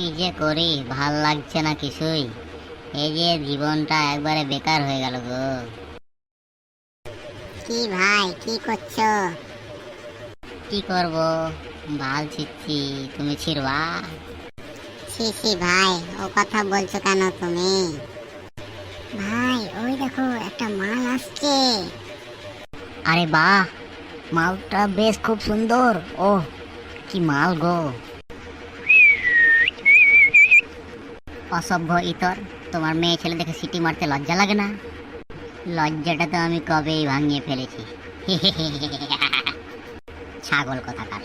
কি যে করি, ভাল লাগছে না কিছুই। এই যে জীবনটা একবারে বেকার হয়ে গেল গো। কি ভাই, কি করছো? কি করব, ভাল ছিচ্ছি, তুমি ছিড়বা? ছি ছি ভাই, ও কথা বলছো কেন তুমি? ভাই ওই দেখো একটা মাল আসছে। আরে বাহ, মালটা বেশ খুব সুন্দর। ও কি মাল গো। অসভ্য ইতর, তোমার মেয়ে ছেলে দেখে সিটি মারতে লজ্জা লাগে না? লজ্জাটা তো আমি কবেই ভাঙিয়ে ফেলেছি। ছাগল কোথাকার।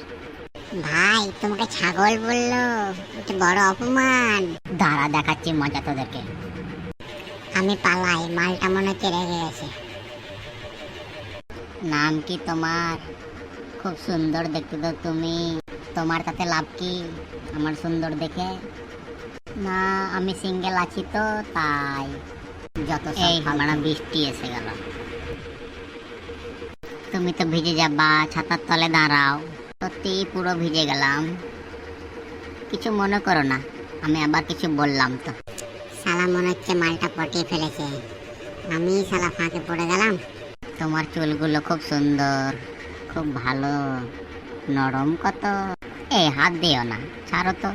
ভাই তোমাকে ছাগল বললো? এটা বড় অপমান। দাঁড়া, দেখাচ্ছি মজা তোদেরকে। আমি পালাই, মালটা মনে হচ্ছে রেগে গেছে। নাম কি তোমার? খুব সুন্দর দেখতে তো তুমি। তোমার তাতে লাভ কি আমার সুন্দর দেখে? না, আমি সিঙ্গেল আছি তো তাই। যত এই মানে বৃষ্টি এসে গেল। তুমি তো ভিজে যাবা, ছাতার তলে দাঁড়াও। সত্যি পুরো ভিজে গেলাম। কিছু মনে করো না, আমি আবার কিছু বললাম তো। শালা মনে হচ্ছে মালটা পটিয়ে ফেলেছে। আমি শালা ফাঁকে পড়ে গেলাম। তোমার চুলগুলো খুব সুন্দর, খুব ভালো, নরম কত। এই হাত দিও না, ছাড়ো তো।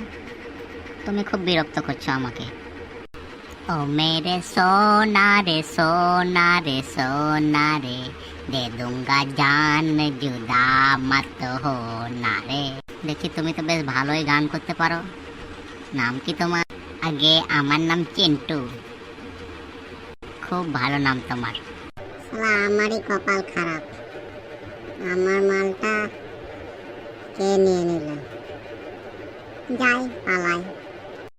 তুমি খুব বিরক্ত করছো আমাকে। ও মেরে সোনা রে সোনা রে সোনা রে, দে দুঙ্গা জান জুদা মত হো না রে। দেখি তুমি তো বেশ ভালোই গান করতে পারো। নাম কি তোমার? আগে আমার নাম চিন্টু। খুব ভালো নাম তোমার। শালা আমারই কপাল খারাপ, আমার মালটা কে নিয়ে নিল। যাই পালাই।